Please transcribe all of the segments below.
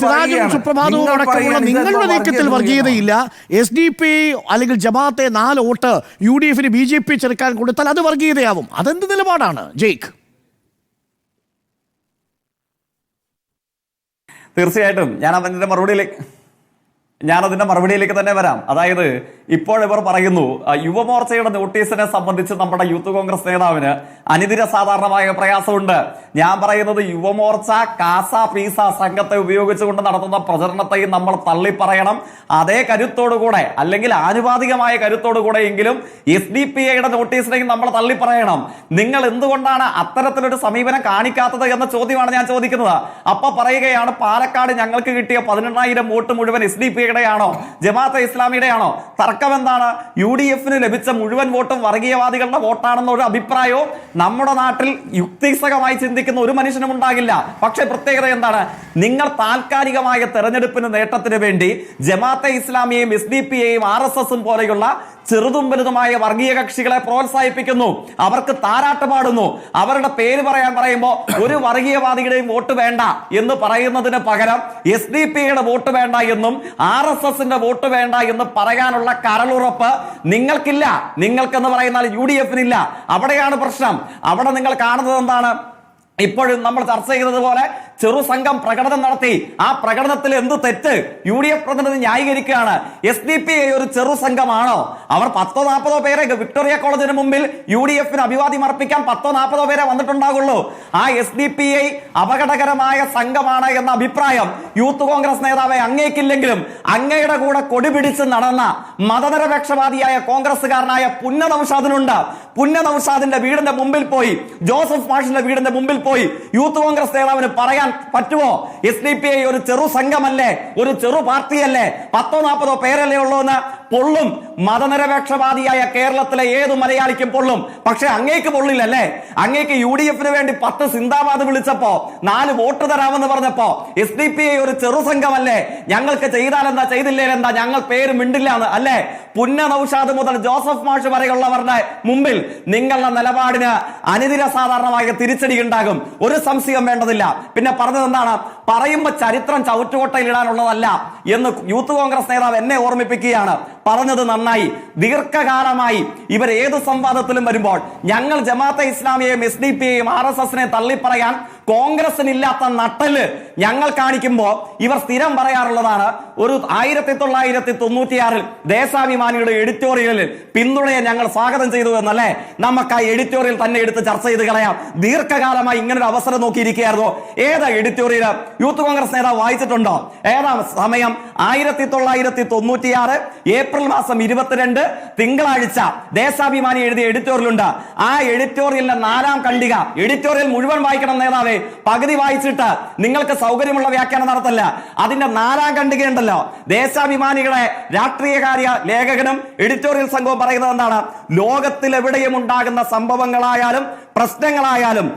സിറാജും സുപ്രഭാതവും അടക്കമുള്ള നിങ്ങളുടെ നീക്കത്തിൽ വർഗീയതയില്ല. SDP അല്ലെങ്കിൽ ജമാഅത്തെ 4 വോട്ട് UDF BJP ചെറുക്കാൻ കൊടുത്താൽ അത് വർഗീയതയാവും. അതെന്ത് നിലപാടാണ് ജയ്ക്ക്? തീർച്ചയായിട്ടും ഞാനതിന്റെ മറുപടിയിലേക്ക് തന്നെ വരാം. അതായത് ഇപ്പോൾ ഇവർ പറയുന്നു യുവമോർച്ചയുടെ നോട്ടീസിനെ സംബന്ധിച്ച് നമ്മുടെ യൂത്ത് കോൺഗ്രസ് നേതാവിന് അനിതര സാധാരണമായ പ്രയാസമുണ്ട്. ഞാൻ പറയുന്നത് യുവമോർച്ച കാസ പീസ സംഘത്തെ ഉപയോഗിച്ചുകൊണ്ട് നടത്തുന്ന പ്രചരണത്തെയും നമ്മൾ തള്ളിപ്പറയണം. അതേ കരുത്തോടുകൂടെ അല്ലെങ്കിൽ ആനുപാതികമായ കരുത്തോടുകൂടെ എങ്കിലും SDPIയുടെ നോട്ടീസിനെയും നമ്മൾ തള്ളിപ്പറയണം. നിങ്ങൾ എന്തുകൊണ്ടാണ് അത്തരത്തിലൊരു സമീപനം കാണിക്കാത്തത് എന്ന ചോദ്യമാണ് ഞാൻ ചോദിക്കുന്നത്. അപ്പൊ പറയുകയാണ് പാലക്കാട് ഞങ്ങൾക്ക് കിട്ടിയ 18,000 വോട്ട് മുഴുവൻ SDPI യാണോ ജമാഅത്തെ ഇസ്ലാമിയുടെ ആണോ? തർക്കം എന്താണ്? UDF ലഭിച്ച മുഴുവൻ വോട്ടും വർഗീയവാദികളുടെ വോട്ടാണെന്ന ഒരു അഭിപ്രായവും നമ്മുടെ നാട്ടിൽ യുക്തിസഹമായി ചിന്തിക്കുന്ന ഒരു മനുഷ്യനും ഉണ്ടാകില്ല. പക്ഷേ പ്രത്യേകത എന്താണ്? നിങ്ങൾ താൽക്കാലികമായ തെരഞ്ഞെടുപ്പിന് നേട്ടത്തിന് വേണ്ടി ജമാഅത്തെ ഇസ്ലാമിയെയും SDPIയെയും RSSും പോലെയുള്ള ചെറുതും വലുതുമായ വർഗീയ കക്ഷികളെ പ്രോത്സാഹിപ്പിക്കുന്നു. അവർക്ക് താരാട്ട് പാടുന്നു. അവരുടെ പേര് പറയുമ്പോൾ ഒരു വർഗീയവാദിയുടെയും വോട്ട് വേണ്ട എന്ന് പറയുന്നതിന് പകരം SDPIയുടെ വോട്ട് വേണ്ട എന്നും RSSന്റെ വോട്ട് വേണ്ട എന്ന് പറയാനുള്ള കരളുറപ്പ് നിങ്ങൾക്കില്ല. നിങ്ങൾക്കെന്ന് പറയുന്നാൽ UDFിനില്ല. അവിടെയാണ് പ്രശ്നം. അവിടെ നിങ്ങൾ കാണുന്നത് എന്താണ്? ഇപ്പോഴും നമ്മൾ ചർച്ച ചെയ്തത് പോലെ ചെറു സംഘം പ്രകടനം നടത്തി. ആ പ്രകടനത്തിൽ എന്ത് തെറ്റ്? UDF പ്രതിനിധി ന്യായീകരിക്കുകയാണ്. SDPI ഒരു ചെറു സംഘമാണോ? അവർ 10-40 പേരെ വിക്ടോറിയ കോളേജിന് മുമ്പിൽ UDFിന് അഭിവാദ്യം അർപ്പിക്കാൻ 10-40 പേരെ വന്നിട്ടുണ്ടാകുള്ളൂ. ആ SDPI അപകടകരമായ സംഘമാണ് എന്ന അഭിപ്രായം യൂത്ത് കോൺഗ്രസ് നേതാവെ അങ്ങേക്കില്ലെങ്കിലും അങ്ങയുടെ കൂടെ കൊടി പിടിച്ച് നടന്ന മതനിരപേക്ഷവാദിയായ കോൺഗ്രസ്സുകാരനായ പുന്ന നൗഷാദിനുണ്ട്. പുന്ന നൗഷാദിന്റെ വീടിന്റെ മുമ്പിൽ പോയി, ജോസഫ് മാഷിന്റെ വീടിന്റെ മുമ്പിൽ പോയി യൂത്ത് കോൺഗ്രസ് നേതാവിന് പറയാൻ പറ്റുമോ? SDPI ഒരു ചെറു സംഘമല്ലേ, ഒരു ചെറു പാർട്ടിയല്ലേ, 10-40 പേരല്ലേ ഉള്ളൂ എന്ന് പൊള്ളും. മതനിരപേക്ഷവാദിയായ കേരളത്തിലെ ഏത് മലയാളിക്കും പൊള്ളും. പക്ഷെ അങ്ങേക്ക് പൊള്ളില്ലല്ലേ? അങ്ങേക്ക് UDFിന് വേണ്ടി 10 സിന്ദാബാദ് വിളിച്ചപ്പോ 4 വോട്ട് തരാമെന്ന് പറഞ്ഞപ്പോ SDPI ഒരു ചെറു സംഘമല്ലേ, ഞങ്ങൾക്ക് ചെയ്താലെന്താ ചെയ്തില്ലേലെന്താ, ഞങ്ങൾ പേര് മിണ്ടില്ല എന്ന് അല്ലേ? പുന്ന നൗഷാദ് മുതൽ ജോസഫ് മാഷ് വരെയുള്ളവരുടെ മുമ്പിൽ നിങ്ങളുടെ നിലപാടിന് അനിതര സാധാരണമായ തിരിച്ചടി ഉണ്ടാകും. ഒരു സംശയം വേണ്ടതില്ല. പിന്നെ പറഞ്ഞത് എന്താണ്? പറയുമ്പോ ചരിത്രം ചവിറ്റുകൊട്ടയിൽ ഇടാനുള്ളതല്ല എന്ന് യൂത്ത് കോൺഗ്രസ് നേതാവ് എന്നെ ഓർമ്മിപ്പിക്കുകയാണ്. പറഞ്ഞത് നന്നായി. ദീർഘകാലമായി ഇവർ ഏത് സംവാദത്തിലും വരുമ്പോൾ ഞങ്ങൾ ജമാഅത്തെ ഇസ്ലാമിയെയും SDPIയെയും RSSനെ തള്ളിപ്പറയാൻ കോൺഗ്രസിനില്ലാത്ത നട്ടല് ഞങ്ങൾ കാണിക്കുമ്പോ ഇവർ സ്ഥിരം പറയാറുള്ളതാണ്, ഒരു 1996 ദേശാഭിമാനിയുടെ എഡിറ്റോറിയലിൽ പിന്തുണയെ ഞങ്ങൾ സ്വാഗതം ചെയ്തു എന്നല്ലേ? നമുക്ക് ആ എഡിറ്റോറിയൽ തന്നെ എടുത്ത് ചർച്ച ചെയ്ത് കളയാം. ദീർഘകാലമായി ഇങ്ങനൊരു അവസരം നോക്കിയിരിക്കുകയായിരുന്നു. ഏതാ എഡിറ്റോറിയൽ? യൂത്ത് കോൺഗ്രസ് നേതാവ് വായിച്ചിട്ടുണ്ടോ? ഏതാ സമയം? 1996 ഏപ്രിൽ മാസം 22 തിങ്കളാഴ്ച ദേശാഭിമാനി എഴുതിയ എഡിറ്റോറിയൽ ഉണ്ട്. ആ എഡിറ്റോറിയലിന്റെ 4ാം ഖണ്ഡിക, എഡിറ്റോറിയൽ മുഴുവൻ വായിക്കണം നേതാവേ, പകുതി വായിച്ചിട്ട് നിങ്ങൾക്ക് സൗകര്യമുള്ള വ്യാഖ്യാനം നടത്തല്ല. അതിന്റെ 4ാം ഖണ്ഡിക ഉണ്ടല്ലോ, ദേശാഭിമാനികളെ രാഷ്ട്രീയകാര്യ ലേഖകനും എഡിറ്റോറിയൽ സംഘവും പറയുന്നത് എന്താണ്? ലോകത്തിൽ എവിടെയും ഉണ്ടാകുന്ന സംഭവങ്ങളായാലും പ്രശ്നങ്ങളായാലും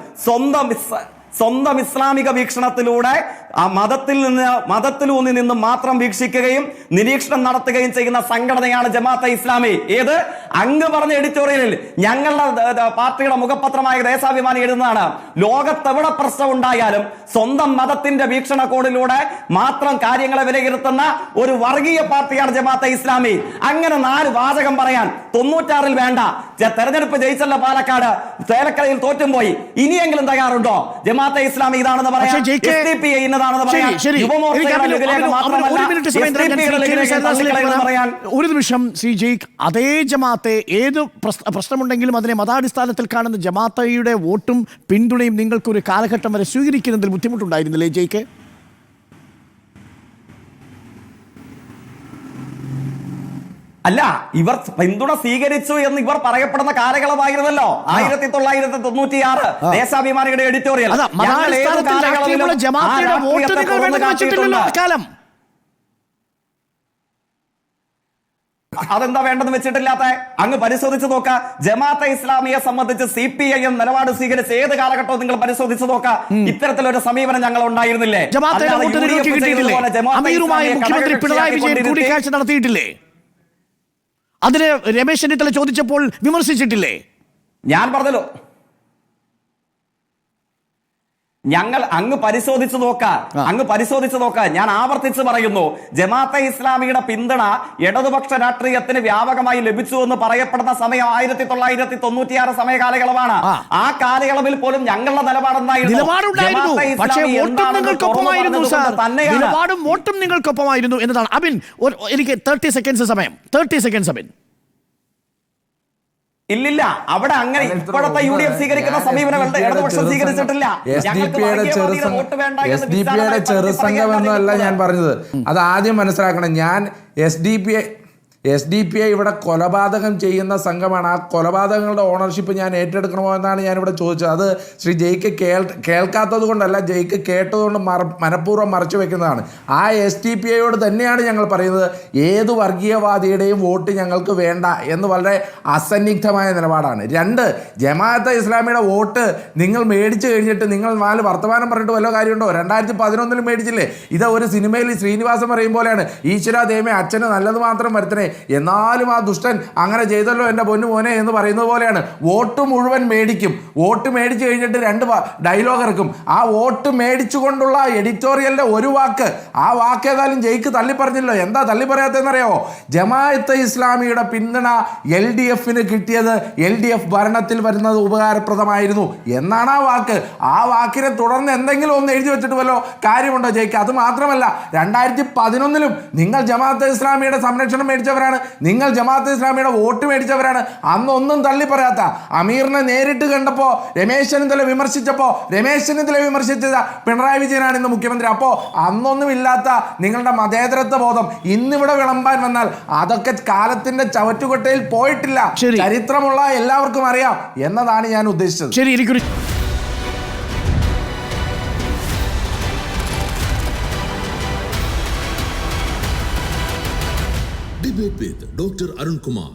സ്വന്തം ഇസ്ലാമിക വീക്ഷണത്തിലൂടെ ആ മതത്തിലൂന്നി നിന്ന് മാത്രം വീക്ഷിക്കുകയും നിരീക്ഷണം നടത്തുകയും ചെയ്യുന്ന സംഘടനയാണ് ജമാഅത്തെ ഇസ്ലാമി. ഏത്? അങ്ങ് പറഞ്ഞ എഡിറ്റോറിയലിൽ ഞങ്ങളുടെ പാർട്ടിയുടെ മുഖപത്രമായ ദേശാഭിമാനി എഴുതുന്നതാണ്, ലോകത്തെവിടെ പ്രശ്നം ഉണ്ടായാലും സ്വന്തം മതത്തിന്റെ വീക്ഷണകോണിലൂടെ മാത്രം കാര്യങ്ങളെ വിലയിരുത്തുന്ന ഒരു വർഗീയ പാർട്ടിയാണ് ജമാഅത്തെ ഇസ്ലാമി. അങ്ങനെ 4 വാചകം പറയാൻ 96 വേണ്ട. തെരഞ്ഞെടുപ്പ് ജയിച്ചല്ല പാലക്കാട്, ചേലക്കരയിൽ തോറ്റും പോയി. ഇനിയെങ്കിലും തയ്യാറുണ്ടോ ജമാഅത്തെ ഇസ്ലാമി ഇതാണെന്ന് പറയാൻ? SDPI ഇന്നതാണെന്ന് പറയാൻ? ഒരു നിമിഷം അതേ ജമാഅത്തെ ഏത് പ്രശ്നമുണ്ടെങ്കിലും അതിനെ മതാടിസ്ഥാനത്തിൽ കാണുന്ന ജമാഅത്തയുടെ വോട്ടും പിന്തുണയും നിങ്ങൾക്ക് ഒരു കാലഘട്ടം വരെ സ്വീകരിക്കുന്നതിൽ ബുദ്ധിമുട്ടുണ്ടായിരുന്നില്ലേ ജയ്ക്ക്? അല്ല, ഇവർ പിന്തുണ സ്വീകരിച്ചു എന്ന് ഇവർ പറയപ്പെടുന്ന കാലയളവായിരുന്നല്ലോ 1996 ദേശാഭിമാനിയുടെ എഡിറ്റോറിയൽ. അതെന്താ വേണ്ടെന്ന് വെച്ചിട്ടില്ലാത്ത? അങ്ങ് പരിശോധിച്ച് നോക്ക. ജമാഅത്തെ ഇസ്ലാമിയെ സംബന്ധിച്ച് CPIM നിലപാട് സ്വീകരിച്ച ഏത് കാലഘട്ടവും നിങ്ങൾ പരിശോധിച്ച് നോക്ക. ഇത്തരത്തിലൊരു സമീപനം ഞങ്ങൾ ഉണ്ടായിരുന്നില്ലേ? കൂടിക്കാഴ്ച നടത്തിയിട്ടില്ലേ? അതിന് രമേശ് ചെന്നിത്തല ചോദിച്ചപ്പോൾ വിമർശിച്ചിട്ടില്ലേ? ഞാൻ പറഞ്ഞല്ലോ, ഞങ്ങൾ അങ്ങ് പരിശോധിച്ചു നോക്കാൻ ഞാൻ ആവർത്തിച്ച് പറയുന്നു, ജമാഅത്തെ ഇസ്ലാമിയുടെ പിന്തുണ ഇടതുപക്ഷ രാഷ്ട്രീയത്തിന് വ്യാപകമായി ലഭിച്ചു എന്ന് പറയപ്പെടുന്ന സമയം 1996 സമയ കാലയളവാണ്. ആ കാലയളവിൽ പോലും ഞങ്ങളുടെ നിലപാടും വോട്ടും നിങ്ങൾക്കൊപ്പമായിരുന്നു എന്നതാണ്. അബിൻ, എനിക്ക് 30 സെക്കൻഡ്സ് സമയം. 30 സെക്കൻഡ്സ് അബിൻ. ഇല്ലില്ല, അവിടെ അങ്ങനെ ഇപ്പോഴത്തെ UDF സ്വീകരിക്കുന്ന സമീപനം ഇടതുപക്ഷം സ്വീകരിച്ചിട്ടില്ല. SDP-യുടെ ചെറുസംഘം എന്നല്ല ഞാൻ പറഞ്ഞത്. അത് ആദ്യം മനസ്സിലാക്കണം. ഞാൻ SDP-ഐ ഇവിടെ കൊലപാതകം ചെയ്യുന്ന സംഘമാണ്. ആ കൊലപാതകങ്ങളുടെ ഓണർഷിപ്പ് ഞാൻ ഏറ്റെടുക്കണമോ എന്നാണ് ഞാനിവിടെ ചോദിച്ചത്. അത് ശ്രീ ജയ്ക്ക് കേൾക്കാത്തത് കൊണ്ടല്ല, ജയ്ക്ക് കേട്ടതുകൊണ്ട് മനഃപൂർവ്വം മറച്ചു വെക്കുന്നതാണ്. ആ SDP-യോട് തന്നെയാണ് ഞങ്ങൾ പറയുന്നത്, ഏത് വർഗീയവാദിയുടെയും വോട്ട് ഞങ്ങൾക്ക് വേണ്ട എന്ന് വളരെ അസന്നിഗ്ധമായ നിലപാടാണ്. 2, ജമാഅത്തെ ഇസ്ലാമിയുടെ വോട്ട് നിങ്ങൾ മേടിച്ചു കഴിഞ്ഞിട്ട് നിങ്ങൾ 4 വർത്തമാനം പറഞ്ഞിട്ട് വല്ല കാര്യമുണ്ടോ? 2011 മേടിച്ചില്ലേ? ഇത് ഒരു സിനിമയിൽ ശ്രീനിവാസൻ പറയും പോലെയാണ്, ഈശ്വര ദൈവമേ അച്ഛന് നല്ലത് മാത്രം വരുത്തണേ, എന്നാലും ആ ദുഷ്ടൻ അങ്ങനെ ചെയ്തല്ലോ എൻ്റെ പൊന്നു മോനെ എന്ന് പറയുന്നത് പോലെയാണ്. വോട്ട് മുഴുവൻ മേടിക്കും. വോട്ട് മേടിച്ചു കഴിഞ്ഞിട്ട് 2 ഡയലോഗ് ഇറക്കും. ആ വോട്ട് മേടിച്ചുകൊണ്ടുള്ള എഡിറ്റോറിയലിന്റെ ഒരു വാക്ക്, ആ വാക്ക് ഏതായാലും ജയിക്ക് തള്ളിപ്പറഞ്ഞല്ലോ. എന്താ തള്ളിപ്പറയാത്തതെന്നറിയാവോ? ജമാഅത്തെ ഇസ്ലാമിയുടെ പിന്തുണ LDF-ന് കിട്ടിയത് LDF ഭരണത്തിൽ വരുന്നത് ഉപകാരപ്രദമായിരുന്നു എന്നാണ് ആ വാക്ക്. ആ വാക്കിനെ തുടർന്ന് എന്തെങ്കിലും ഒന്ന് എഴുതി വെച്ചിട്ട് വല്ലോ കാര്യമുണ്ടോ ജയിക്ക്? അത് മാത്രമല്ല, 2011 നിങ്ങൾ ജമാഅത്തെ ഇസ്ലാമിയുടെ സംരക്ഷണം മേടിച്ചവരാണ്, നിങ്ങൾ ജമാഅത്തെ ഇസ്ലാമിയുടെ വോട്ട് മേടിച്ചവരാണ്. അന്നൊന്നും തള്ളി പറയാത്ത അമീറിനെ നേരിട്ട് കണ്ടപ്പോൾ രമേശ് ചെന്നിത്തല വിമർശിച്ചപ്പോൾ രമേശ് ചെന്നിത്തല വിമർശിച്ചത് പിണറായി വിജയനാണ് ഇന്ന് മുഖ്യമന്ത്രി. അപ്പോൾ അന്നൊന്നും ഇല്ലാത്ത നിങ്ങളുടെ മതേതരത്വ ബോധം ഇന്നിവിടെ വിളമ്പാൻ വന്നാൽ അതൊക്കെ കാലത്തിന്റെ ചവറ്റുകൊട്ടയിൽ പോയിട്ടില്ല. ചരിത്രമുള്ള എല്ലാവർക്കും അറിയാം എന്നതാണ് ഞാൻ ഉദ്ദേശിച്ചത്. ശരി. Debate with Dr. Arun Kumar.